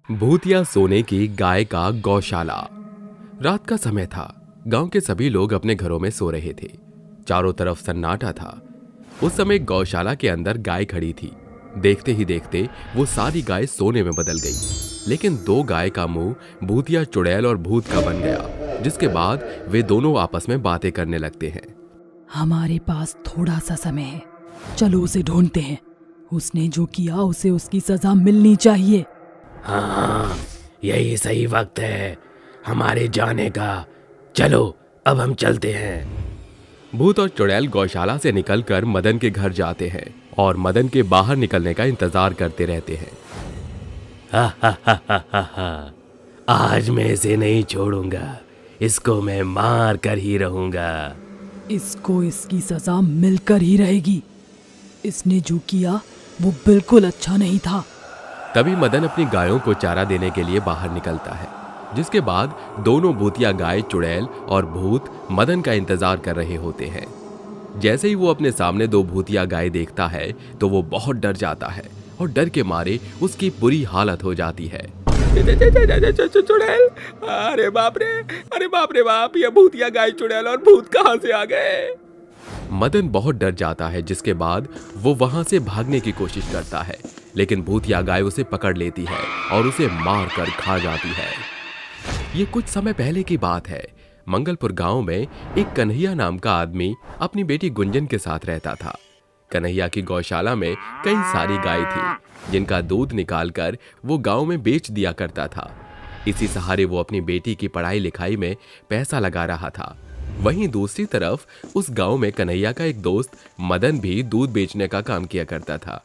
भूतिया सोने की गाय का गौशाला। रात का समय था। गांव के सभी लोग अपने घरों में सो रहे थे। चारों तरफ सन्नाटा था। उस समय गौशाला के अंदर गाय खड़ी थी। देखते ही देखते वो सारी गाय सोने में बदल गई। लेकिन दो गाय का मुंह भूतिया चुड़ैल और भूत का बन गया, जिसके बाद वे दोनों आपस में बातें करने लगते हैं। हमारे पास थोड़ा सा समय है, चलो उसे ढूंढते हैं। उसने जो किया उसे उसकी सजा मिलनी चाहिए। हाँ, यही सही वक्त है हमारे जाने का। चलो अब हम चलते हैं। भूत और चुड़ैल गौशाला से निकलकर मदन के घर जाते हैं और मदन के बाहर निकलने का इंतजार करते रहते हैं। हा हा हा हा हा हा। आज मैं इसे नहीं छोड़ूंगा, इसको मैं मार कर ही रहूंगा। इसको इसकी सजा मिलकर ही रहेगी। इसने जो किया वो बिल्कुल अच्छा नहीं था। तभी मदन अपनी गायों को चारा देने के लिए बाहर निकलता है, जिसके बाद दोनों भूतिया गाय चुड़ैल और भूत मदन का इंतजार कर रहे होते हैं। जैसे ही वो अपने सामने दो भूतिया गाय देखता है तो वो बहुत डर जाता है और डर के मारे उसकी बुरी हालत हो जाती है। चुड़ैल, अरे बाप रे बाप, ये भूतिया गाय चुड़ैल और भूत कहाँ से आ गए? मदन बहुत डर जाता है, जिसके बाद वो वहां से भागने की कोशिश करता है, लेकिन भूतिया गाय उसे पकड़ लेती है और उसे मार कर खा जाती है। ये कुछ समय पहले की बात है। मंगलपुर गांव में एक कन्हैया नाम का आदमी अपनी बेटी गुंजन के साथ रहता था। कन्हैया की गौशाला में कई सारी गाय थी, जिनका दूध निकालकर वो गांव में बेच दिया करता था। इसी सहारे वो अपनी बेटी की पढ़ाई लिखाई में पैसा लगा रहा था। वहीं दूसरी तरफ उस गांव में कन्हैया का एक दोस्त मदन भी दूध बेचने का काम किया करता था,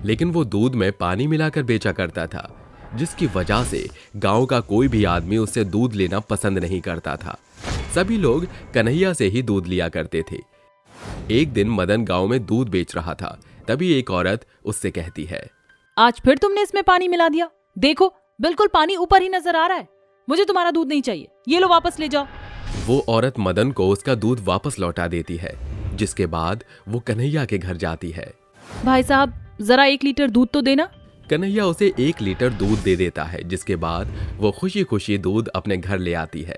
लेकिन वो दूध में पानी मिलाकर बेचा करता था, जिसकी वजह से गांव का कोई भी आदमी उससे दूध लेना पसंद नहीं करता था। सभी लोग कन्हैया से ही दूध लिया करते थे। एक दिन मदन गांव में दूध बेच रहा था, तभी एक औरत उससे कहती है, आज फिर तुमने इसमें पानी मिला दिया। देखो, बिल्कुल पानी ऊपर ही नजर आ रहा है। मुझे तुम्हारा दूध नहीं चाहिए, ये लो वापस ले जाओ। वो औरत मदन को उसका दूध वापस लौटा देती है, जिसके बाद वो कन्हैया के घर जाती है। भाई साहब, जरा 1 लीटर दूध तो देना। कन्हैया उसे 1 लीटर दूध दे देता है, जिसके बाद वो खुशी खुशी दूध अपने घर ले आती है।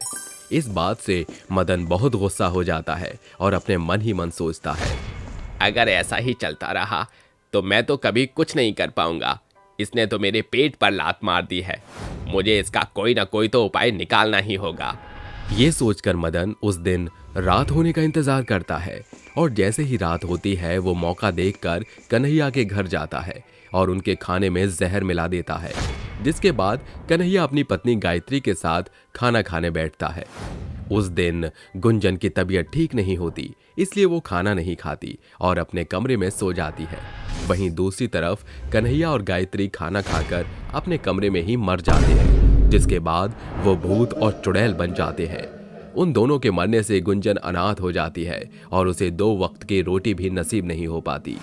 इस बात से मदन बहुत गुस्सा हो जाता है और अपने मन ही मन सोचता है, अगर ऐसा ही चलता रहा तो मैं तो कभी कुछ नहीं कर पाऊंगा। इसने तो मेरे पेट पर लात मार दी है, मुझे इसका कोई ना कोई तो उपाय निकालना ही होगा। ये सोचकर मदन उस दिन रात होने का इंतजार करता है और जैसे ही रात होती है वो मौका देखकर कन्हैया के घर जाता है और उनके खाने में जहर मिला देता है, जिसके बाद कन्हैया अपनी पत्नी गायत्री के साथ खाना खाने बैठता है। उस दिन गुंजन की तबीयत ठीक नहीं होती, इसलिए वो खाना नहीं खाती और अपने कमरे में सो जाती है। वहीं दूसरी तरफ कन्हैया और गायत्री खाना खाकर अपने कमरे में ही मर जाते हैं, जिसके बाद वो भूत और चुड़ैल बन जाते हैं। उन दोनों के मरने से गुंजन अनाथ हो जाती है और उसे 2 वक्त की रोटी भी नसीब नहीं हो पाती।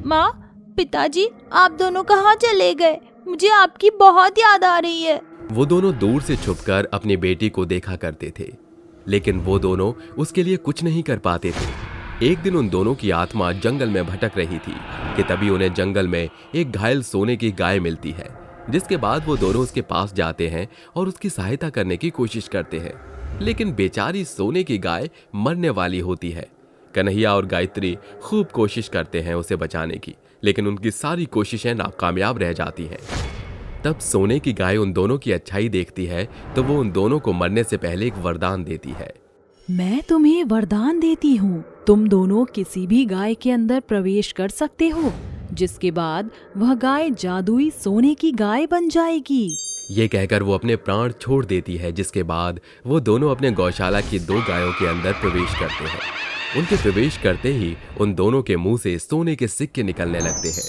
माँ, पिताजी, आप दोनों कहाँ चले गए? मुझे आपकी बहुत याद आ रही है। वो दोनों दूर से छुपकर अपनी बेटी को देखा करते थे, लेकिन वो दोनों उसके लिए कुछ नहीं कर पाते थे। एक दिन उन दोनों की आत्मा जंगल में भटक रही थी कि तभी उन्हें जंगल में एक घायल सोने की गाय मिलती है, जिसके बाद वो दोनों उसके पास जाते हैं और उसकी सहायता करने की कोशिश करते हैं, लेकिन बेचारी सोने की गाय मरने वाली होती है। कन्हैया और गायत्री खूब कोशिश करते हैं उसे बचाने की, लेकिन उनकी सारी कोशिशें नाकामयाब रह जाती हैं। तब सोने की गाय उन दोनों की अच्छाई देखती है तो वो उन दोनों को मरने से पहले एक वरदान देती है। मैं तुम्हें वरदान देती हूँ, तुम दोनों किसी भी गाय के अंदर प्रवेश कर सकते हो, जिसके बाद वह गाय जादुई सोने की गाय बन जाएगी। ये कहकर वो अपने प्राण छोड़ देती है, जिसके बाद वो दोनों अपने गौशाला की 2 गायों के अंदर प्रवेश करते हैं। उनके प्रवेश करते ही उन दोनों के मुंह से सोने के सिक्के निकलने लगते हैं।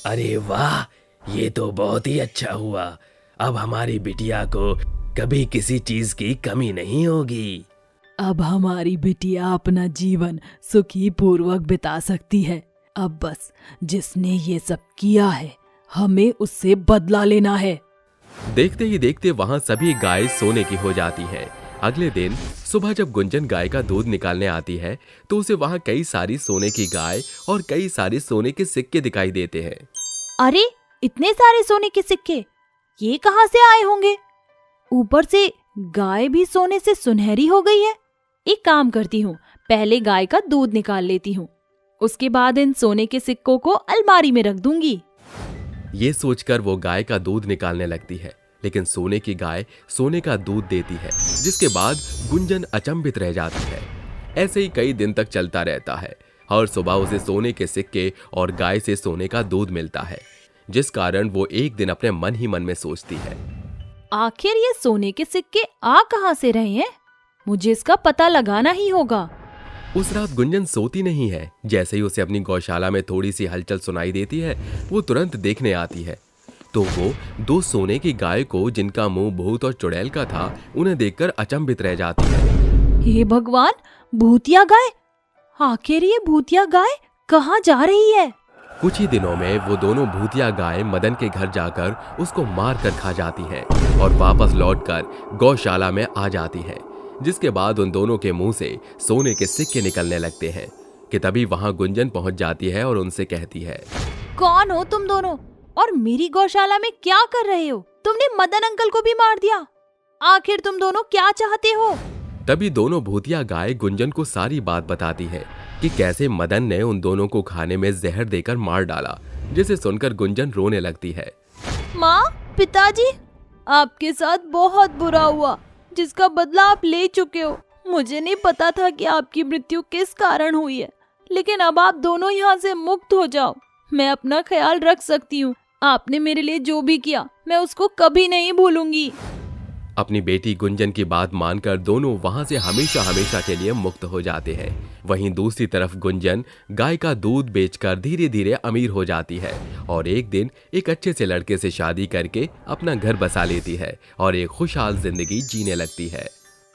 अरे वाह, ये तो बहुत ही अच्छा हुआ। अब हमारी बिटिया को कभी किसी चीज की कमी नहीं होगी। अब हमारी बिटिया अपना जीवन सुखी पूर्वक बिता सकती है। अब बस जिसने ये सब किया है, हमें उससे बदला लेना है। देखते ही देखते वहां सभी गाय सोने की हो जाती हैं। अगले दिन सुबह जब गुंजन गाय का दूध निकालने आती है तो उसे वहां कई सारी सोने की गाय और कई सारे सोने के सिक्के दिखाई देते हैं। अरे, इतने सारे सोने के सिक्के! ये कहाँ से आए होंगे? ऊपर से गाय भी सोने से सुनहरी हो गई है। एक काम करती हूँ, पहले गाय का दूध निकाल लेती हूँ, उसके बाद इन सोने के सिक्कों को अलमारी में रख दूंगी। ये सोचकर वो गाय का दूध निकालने लगती है, लेकिन सोने की गाय सोने का दूध देती है, जिसके बाद गुंजन अचंभित रह जाती है। ऐसे ही कई दिन तक चलता रहता है। हर सुबह उसे सोने के सिक्के और गाय से सोने का दूध मिलता है, जिस कारण वो एक दिन अपने मन ही मन में सोचती है, आखिर ये सोने के सिक्के आ कहाँ से रहे हैं? मुझे इसका पता लगाना ही होगा। उस रात गुंजन सोती नहीं है। जैसे ही उसे अपनी गौशाला में थोड़ी सी हलचल सुनाई देती है, वो तुरंत देखने आती है। तो वो दो सोने की गाय को, जिनका मुंह भूत और चुड़ैल का था, उन्हें देखकर अचंभित रह जाती है। हे भगवान, भूतिया गाय! आखिर ये भूतिया गाय कहाँ जा रही है? कुछ ही दिनों में वो दोनों भूतिया गाय मदन के घर जाकर उसको मार कर खा जाती है और वापस लौटकर गौशाला में आ जाती है, जिसके बाद उन दोनों के मुंह से सोने के सिक्के निकलने लगते हैं कि तभी वहां गुंजन पहुंच जाती है और उनसे कहती है, कौन हो तुम दोनों और मेरी गौशाला में क्या कर रहे हो? तुमने मदन अंकल को भी मार दिया। आखिर तुम दोनों क्या चाहते हो? तभी दोनों भूतिया गाय गुंजन को सारी बात बताती है कि कैसे मदन ने उन दोनों को खाने में जहर देकर मार डाला, जिसे सुनकर गुंजन रोने लगती है। माँ, पिताजी, आपके साथ बहुत बुरा हुआ, जिसका बदला आप ले चुके हो। मुझे नहीं पता था कि आपकी मृत्यु किस कारण हुई है, लेकिन अब आप दोनों यहाँ से मुक्त हो जाओ। मैं अपना ख्याल रख सकती हूँ। आपने मेरे लिए जो भी किया, मैं उसको कभी नहीं भूलूंगी। अपनी बेटी गुंजन की बात मानकर दोनों वहां से हमेशा हमेशा के लिए मुक्त हो जाते हैं। वहीं दूसरी तरफ गुंजन गाय का दूध बेचकर धीरे धीरे अमीर हो जाती है और एक दिन एक अच्छे से लड़के से शादी करके अपना घर बसा लेती है और एक खुशहाल जिंदगी जीने लगती है।